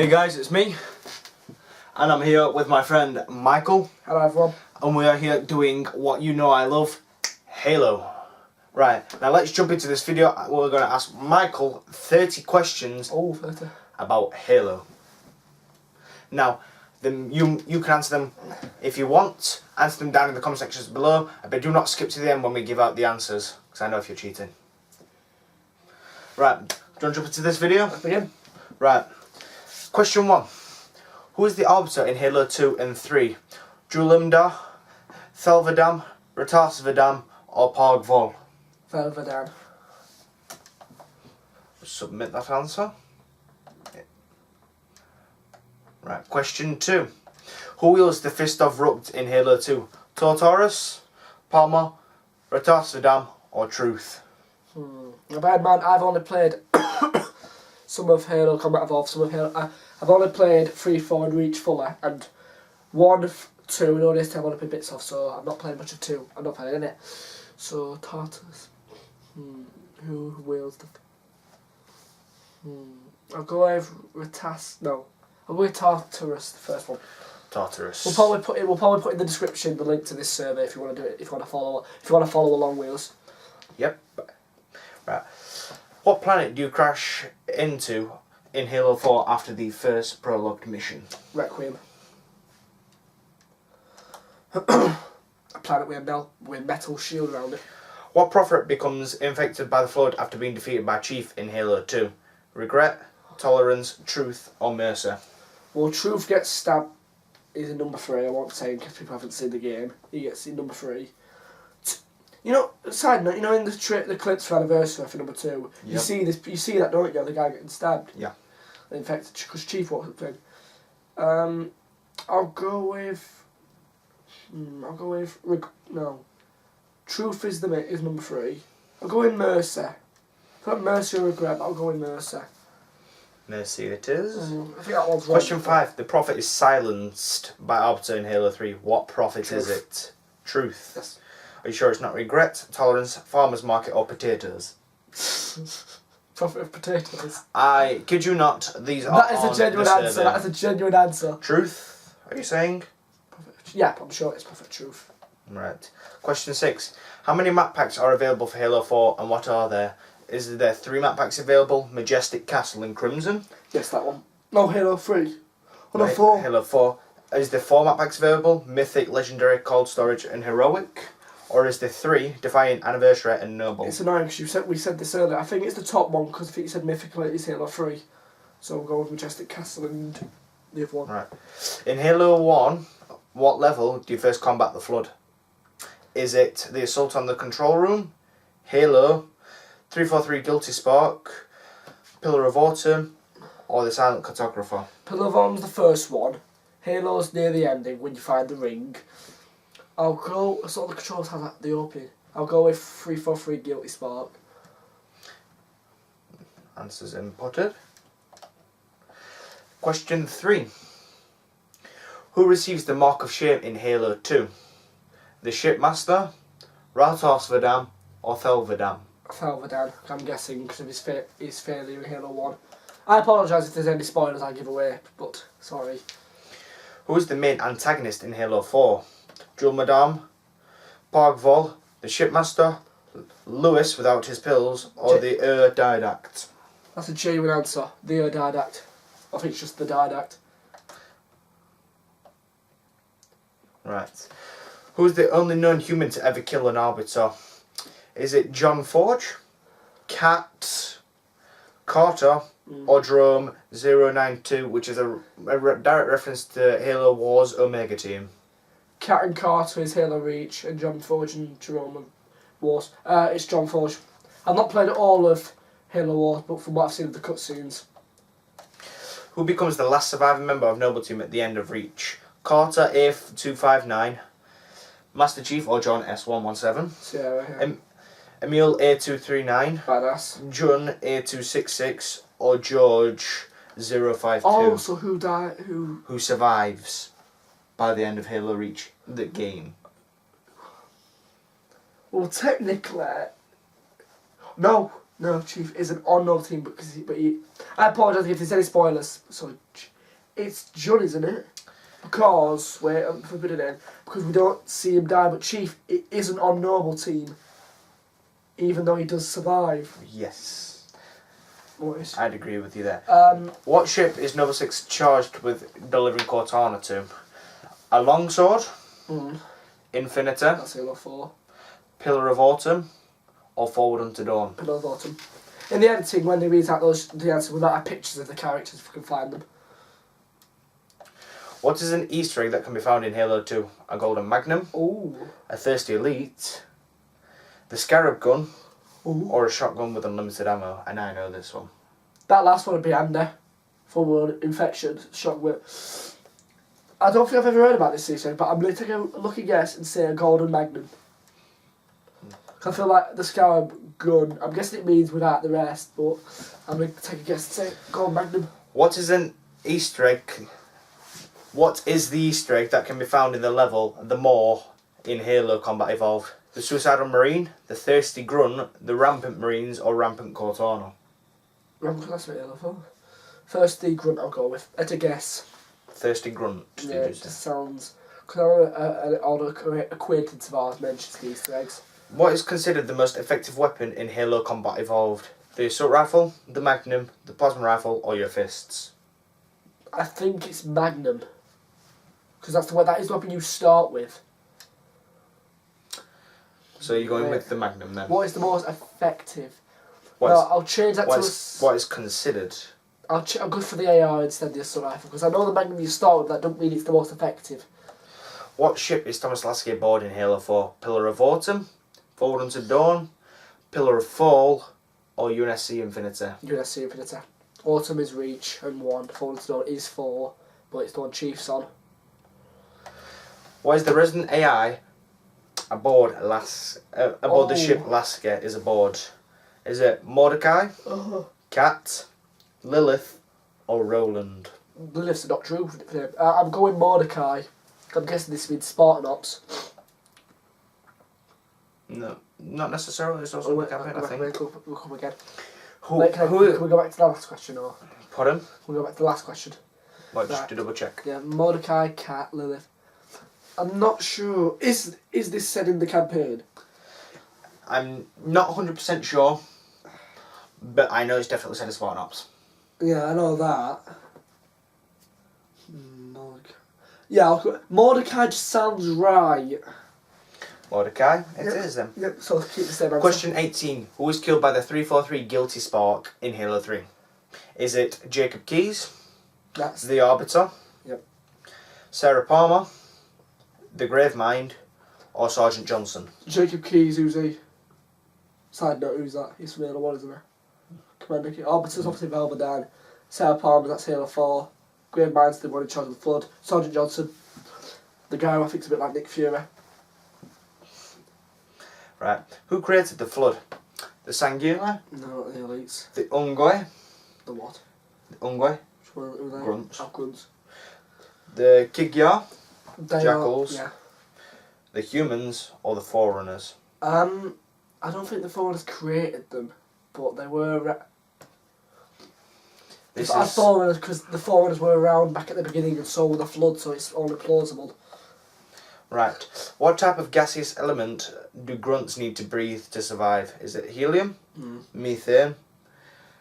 Hey guys, it's me, and I'm here with my friend Michael. Hello everyone. And we are here doing what you know I love, Halo. Right, now let's jump into this video. We're going to ask Michael 30 questions 30. about Halo. Now, you can answer them if you want. Answer them down in the comment sections below, but do not skip to the end when we give out the answers, because I know if you're cheating. Right, do you want to jump into this video? Let's begin. Right. Question 1. Who is the arbiter in Halo 2 and 3? Julimdar, Thelvadam, Ratasvadam, or Pargvol? Thelvadam. Submit that answer. Right. Question 2. Who wields the Fist of Rupt in Halo 2? Tortorus, Palmer, Ratasvadam, or Truth? A bad man. I've only played some of Halo Combat Evolved, some of Halo. I've only played 3, 4 and Reach fully, and 1, 2 and all this time I've only played bits of, so I'm not playing much of 2. I'm not playing in it. So Tartarus. Who wields the? I'll go with I'll go with Tartarus, the first one. Tartarus. We'll probably put in the description the link to this survey if you want to do it. If you want to follow along with us. Yep. Right. What planet do you crash into in Halo 4 after the first prologue mission? Requiem. A planet with metal shield around it. What prophet becomes infected by the Flood after being defeated by Chief in Halo 2? Regret, Tolerance, Truth, or Mercy? Well, Truth gets stabbed. He's in number 3. I won't say in case people haven't seen the game. He gets in number 3. You know, side note, you know, in the clips for Anniversary for number 2, you see this. You see that, don't you? The guy getting stabbed. Yeah. Infected because Chief walks up to him. I'll go with. No. Truth is number 3. I'll go with Mercy. Put Mercy or Regret, but I'll go with Mercy. Mercy it is. I think that one's wrong. Question 5. The prophet is silenced by Arbiter in Halo 3. What prophet is it? Truth. Yes. Are you sure it's not Regret, Tolerance, Farmer's Market, or Potatoes? Prophet of potatoes. I kid you not, these are That is a genuine answer. That is a genuine answer. Truth? Are you saying? Yeah, I'm sure it's Prophet Truth. Right. Question 6. How many map packs are available for Halo 4 and what are there? Is there 3 map packs available? Majestic Castle and Crimson? Yes, that one. No, Halo 3. Halo Right, 4. Halo 4. Is there 4 map packs available? Mythic, Legendary, Cold Storage and Heroic? Or is there 3? Defiant, Anniversary and Noble? It's annoying because we said this earlier. I think it's the top one because I think you said Mythical is Halo 3. So we'll go with Majestic Castle and the other one. Right. In Halo 1, what level do you first combat the Flood? Is it the Assault on the Control Room? Halo? 343 Guilty Spark? Pillar of Autumn? Or the Silent Cartographer? Pillar of Autumn's the first one. Halo's near the ending when you find the ring. I'll go. Assault on the Controls has the opening. I'll go with 343 Guilty Spark. Answers inputted. Question 3. Who receives the Mark of Shame in Halo 2? The Shipmaster, Ratasvadam, or Thelvadam? Thelvadam, I'm guessing, because of his failure in Halo 1. I apologise if there's any spoilers I give away, but sorry. Who is the main antagonist in Halo 4? Julmadam, Pargvol, the Shipmaster, Lewis without his pills, or the Didact? That's a genuine answer. The Didact. I think it's just the Didact. Right. Who is the only known human to ever kill an Arbiter? Is it John Forge, Cat, Carter, or Jerome 092, which is a direct reference to Halo Wars Omega Team? Cat and Carter is Halo Reach, and John Forge and Jerome Wars. It's John Forge. I've not played all of Halo Wars, but from what I've seen of the cutscenes. Who becomes the last surviving member of Noble Team at the end of Reach? Carter A259, Master Chief or John S117, Sierra, yeah. Emil A239, Badass. Jun A266, or George 052. Oh, so who died? Who survives by the end of Halo Reach, the game? Well, technically, no. No, Chief isn't on no team but he. I apologise if there's any spoilers. So it's John, isn't it? Because I'm forbidden in because we don't see him die. But Chief isn't on normal team, even though he does survive. Yes. What is? I'd agree with you there. What ship is Nova 6 charged with delivering Cortana to? A longsword, Infinita, That's Halo 4. Pillar of Autumn, or Forward Unto Dawn? Pillar of Autumn. In the editing, when they read out the answer, we might have pictures of the characters if we can find them. What is an Easter egg that can be found in Halo 2? A golden magnum, Ooh. a thirsty elite, the scarab gun, Ooh. or a shotgun with unlimited ammo? And I know this one. That last one would be Andy. Full infection, shot with. I don't think I've ever heard about this Easter egg, but I'm going to take a lucky guess and say a golden magnum. I feel like the scarab gun, I'm guessing it means without the rest, but I'm going to take a guess and say golden magnum. What is an Easter egg? What is the Easter egg that can be found in the level The Maw in Halo Combat Evolved? The Suicidal Marine, the Thirsty Grunt, the Rampant Marines, or Rampant Cortana? That's what Halo 4. First, the grunt I'll go with. At a guess. Thirsty Grunt. Yeah, it just sounds... Because an older acquaintance of ours mentions the Easter eggs. What is considered the most effective weapon in Halo Combat Evolved? The Assault Rifle, the Magnum, the Plasma Rifle, or your fists? I think it's Magnum. Because that is the weapon you start with. So you're going with the Magnum then? What is the most effective? I'll change that to what is considered? I'll go for the AR instead of the assault rifle because I know the Magnum you start with. That don't mean it's the most effective. What ship is Thomas Lasky aboard in Halo 4? Pillar of Autumn, Forward Unto Dawn, Pillar of Fall, or UNSC Infinita? UNSC Infinita. Autumn is Reach and 1. Forward Unto Dawn is 4, but it's the one Chief's on. What is the resident AI aboard the ship Lasky is aboard? Is it Mordecai, Kat, Lilith, or Roland? Lilith's not true. I'm going Mordecai. I'm guessing this means Spartan Ops. No, not necessarily. It's also the campaign, I think. We'll come again. Can we go back to the last question? Or? Pardon? We'll go back to the last question. Well, just to double check. Yeah, Mordecai, Kat, Lilith. I'm not sure. Is this said in the campaign? I'm not 100% sure, but I know it's definitely said as Spartan Ops. Yeah, I know that. Yeah, Mordecai just sounds right. Mordecai, it is then. Yep, so keep the same answer. Question 18. Who was killed by the 343 Guilty Spark in Halo 3? Is it Jacob Keyes? That's the Arbiter? Yep. Sarah Palmer? The Gravemind? Or Sergeant Johnson? Jacob Keyes, who's he? Side note, who's that? He's from Halo 1, isn't he? Commander Key. Arbiter's obviously Velvedan. Sarah Palmer, that's Halo 4. Gravemind's the one in charge of the Flood. Sergeant Johnson, the guy who I think's a bit like Nick Fury. Right. Who created the Flood? The Sangula? No, the Elites. The Ungoi? The what? The Ungoi? Which one are they? Grunts. Oh, Grunts. The Kigyar? They Jackals? Yeah. The Humans? Or the Forerunners? I don't think the Forerunners created them, but they were... Forerunners, because the Forerunners were around back at the beginning and so were the Flood, so it's only plausible. Right. What type of gaseous element do grunts need to breathe to survive? Is it helium, methane,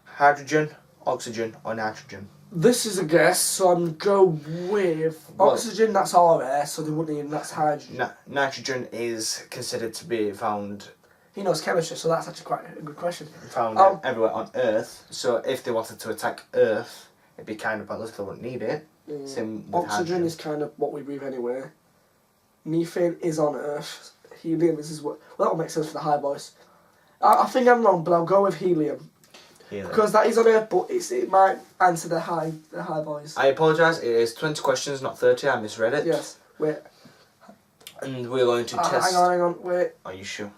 hydrogen, oxygen, or nitrogen? This is a guess, so I'm going with oxygen. That's our air, so they wouldn't even. That's hydrogen. Nitrogen is considered to be found. He knows chemistry, so that's actually quite a good question. Found everywhere on Earth. So if they wanted to attack Earth, it'd be kind of pointless because they wouldn't need it. Same with oxygen hydrogen. is kind of what we breathe anyway. Methane is on Earth. Helium is what. Well, that will make sense for the high voice. I think I'm wrong, but I'll go with helium. Because that is on Earth, but it might answer the high voice. I apologise. It is 20 questions, not 30. I misread it. Yes. Wait. And we're going to test. Hang on. Wait. Are you sure?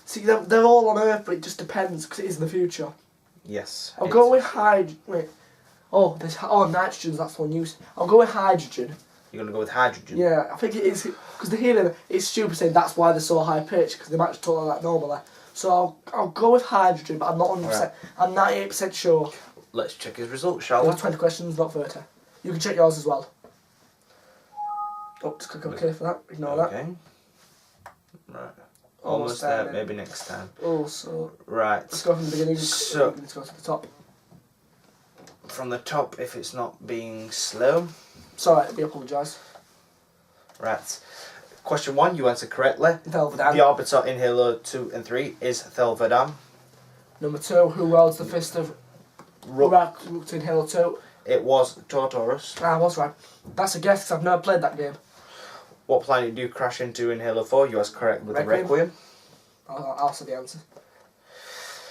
See, they're all on Earth, but it just depends because it is in the future. Yes. I'll go with hydrogen. Wait. Oh, nitrogen. That's one use. I'll go with hydrogen. You're going to go with hydrogen? Yeah, I think it is because the helium. It's stupid saying that's why they're so high pitched because they might just talk like that normally. So I'll go with hydrogen, but I'm not 100%. Right. I'm 98% sure. Let's check his results, shall There we? was 20 questions, not 30. You can check yours as well. Oh, just click OK for that. Ignore that. Okay. Right. Almost Almost there, there, maybe next time. Oh, so Right. let's go from the beginning. So- Let's go to the top. From the top, if it's not being slow. Sorry, we apologise. Right. Question 1, you answered correctly. Thelvadan. The arbiter in Halo 2 and 3 is Thelvadan. Number 2, who wields the fist of Rook in Halo 2? It was Tortorus. I was right. That's a guess because I've never played that game. What planet do you crash into in Halo 4? You was correct with the Requiem. Requiem. I'll say the answer.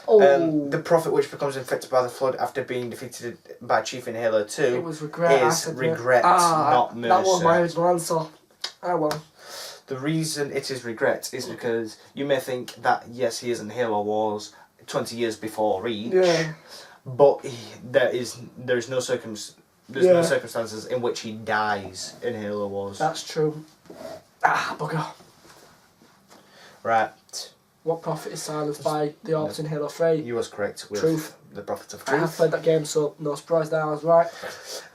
Oh, The prophet which becomes infected by the flood after being defeated by Chief in Halo 2 it was regret. I is said regret, not mercy. That was my original answer. Oh well. The reason it is regret is because you may think that, yes, he is in Halo Wars 20 years before Reach, Yeah. but there's no circumstances in which he dies in Halo Wars. That's true. Ah, bugger. Right. What prophet is silenced by the Arbiter in Halo 3? You was correct with Truth. the Prophet of I have Truth. played that game, so no surprise there, I was right.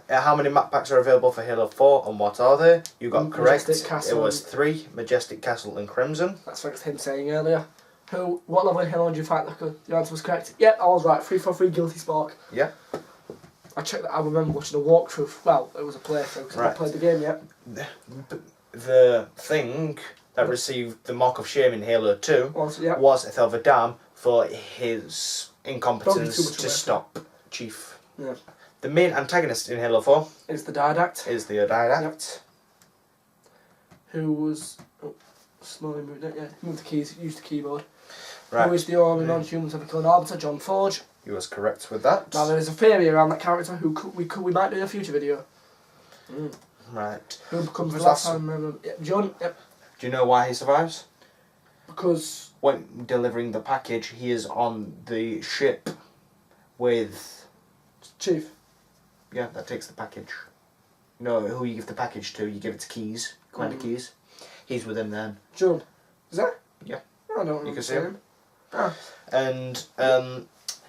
How many map packs are available for Halo 4 and what are they? You got correct. Majestic Castle. It was 3, Majestic Castle and Crimson. That's thanks to him saying earlier. What level in Halo did you fight? The answer was correct. Yep, I was right. 343 Guilty Spark. Yeah. I checked that. I remember watching a walkthrough. Well, it was a playthrough because I've not played the game yet. The thing that received the Mark of Shame in Halo 2 Was Thelvadan for his incompetence Don't be too much to away. stop Chief. Yeah. The main antagonist in Halo 4 It's the Didact. is the Didact. Who was slowly moved it, yeah. Moved the keys, used the keyboard. Right. Who is the only non-human to ever kill an arbiter? John Forge. You was correct with that. Now there is a theory around that character who we might do in a future video. Right. Who becomes the Who's last that? time John, yep. Do you know why he survives? Because When delivering the package, he is on the ship with... Chief. Yeah, that takes the package. You know who you give the package to, you give it to Keys, Commander Keys. He's with him then. John. Is that? Yeah. I don't know. You can see him. And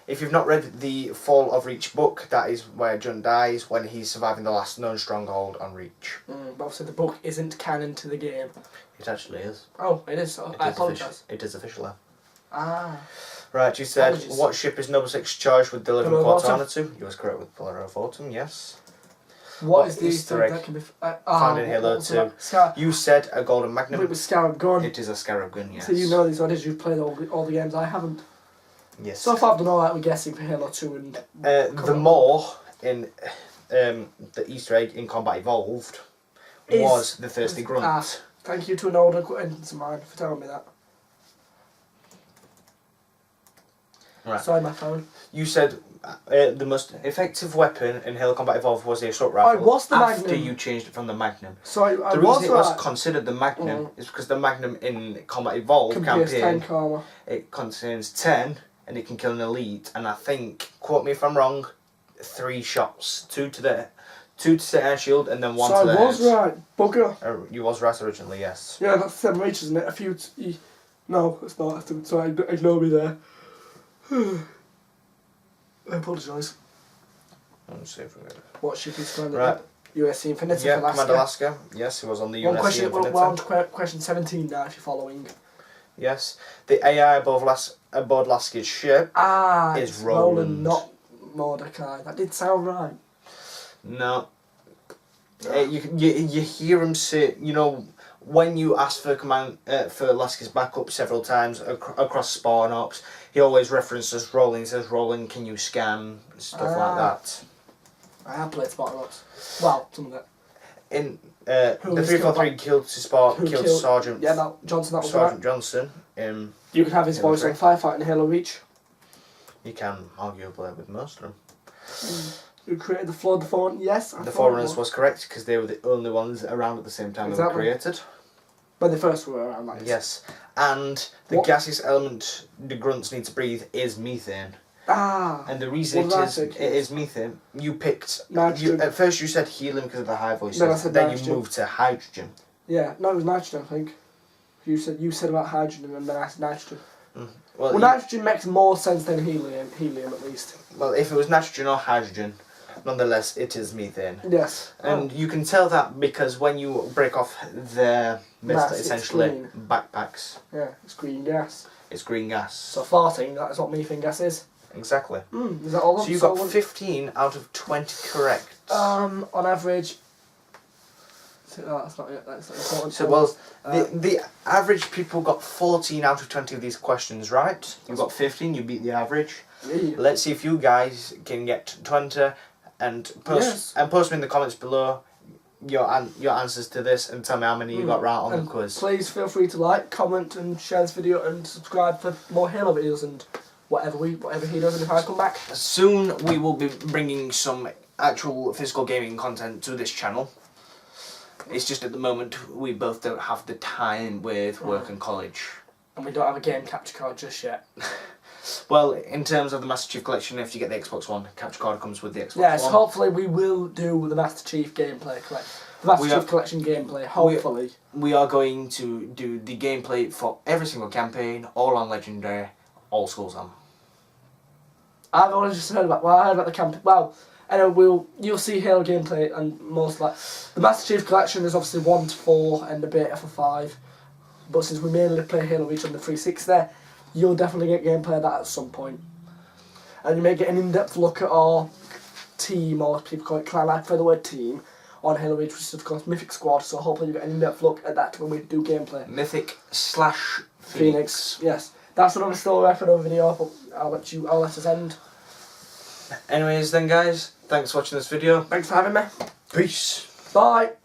if you've not read the Fall of Reach book, that is where John dies when he's surviving the last known stronghold on Reach. But obviously the book isn't canon to the game. It actually is. Oh, it is. So I apologise. It is officially. Ah. Right, you said, Apologies. what ship is Noble 6 charged with delivering Polaro Cortana to? You was correct with Polaro Photon, yes. What is the Easter egg that can be found in Halo 2? You said a Golden Magnum. It was Scarab Gun. It is a Scarab Gun, yes. So you know these ideas, you've played all the games, I haven't. Yes. So far I've done alright with guessing for Halo 2 and... the more in the Easter egg in Combat Evolved was the Thirsty Grunt. Thank you to an older acquaintance of mine for telling me that. Right. Sorry, my phone. You said the most effective weapon in Halo Combat Evolved was the assault rifle. It was the after Magnum. you changed it from the Magnum. Sorry, The I reason was it was right. considered the Magnum is because the Magnum in Combat Evolved Compares 10 campaign, karma. it contains 10 and it can kill an elite, and I think, quote me if I'm wrong, 3 shots, 2 to the air shield and then 1 So to the I was head. right. Bugger. You was right originally, yes. Yeah, that's 7 reach, isn't it? A few... No, it's not. Sorry, ignore me there. I apologise. Let's see if we What ship is Commander? Right. USC Infinity Yeah, for Alaska. Commander Alaska. Yes, he was on the One USC question, Infinity. we're on to question 17 now, if you're following. Yes. The AI aboard Alaska's ship is it's Roland. not Mordecai. That did sound right. No. You hear him say, you know, when you ask for for Alaska's backup several times across spawn ops, he always references Roland. He says, Roland, can you scan? Stuff like that. I have played Spartan Ops. Well, some of it. In Who the was 343 killed Sergeant Yeah, no, Johnson, that was Sergeant right. Johnson. You can have his Halo voice 3. on Firefight in Halo Reach. You can arguably with most of them. Who created the Flood, the Forerunners? Yes, The Forerunners was correct because they were the only ones around at the same time they were Exactly. created. When they first were around, like Yes, and the What? gaseous element the grunts need to breathe is methane. And the reason What it did I is think? it is methane. You picked Nitrogen. at first you said helium because of the high voices. Then I said then nitrogen. you moved to hydrogen. Yeah, no, it was nitrogen, I think. You said about hydrogen and then I said nitrogen. Well, nitrogen makes more sense than helium at least. Well, if it was nitrogen or hydrogen, nonetheless, it is methane. Yes. And you can tell that because when you break off their Mass, essentially backpacks, yeah, it's green gas. it's green gas. So farting, that's what methane gas is. Exactly. Is that all? So you got 15 out of 20 correct. On average. That's not important. So the average people got 14 out of 20 of these questions right. You got 15. You beat the average. Yeah. Let's see if you guys can get 20 and post me in the comments below your answers to this and tell me how many you got right on the quiz. Please feel free to like, comment, and share this video and subscribe for more Halo videos and whatever he does. And if I come back soon, we will be bringing some actual physical gaming content to this channel. It's just at the moment we both don't have the time with work and college. And we don't have a game capture card just yet. Well, in terms of the Master Chief Collection, if you get the Xbox One, capture card comes with the Xbox One. Yes, hopefully we will do the Master Chief gameplay. The Master Chief Collection gameplay, hopefully. We are going to do the gameplay for every single campaign, all on Legendary, all schools on. I've already just heard about, I heard about the campaign. Well, I know you'll see Halo gameplay and most like the Master Chief Collection is obviously 1 to 4 and the beta for 5. But since we mainly play Halo Reach on the 360, you'll definitely get gameplay of that at some point. And you may get an in-depth look at our team, or people call it clan, I prefer the word team, on Halo Reach, which is of course Mythic Squad, so hopefully you get an in-depth look at that when we do gameplay. Mythic/Phoenix. Yes. That's another story for another video, but I'll let us end. Anyways then guys, thanks for watching this video. Thanks for having me. Peace. Bye.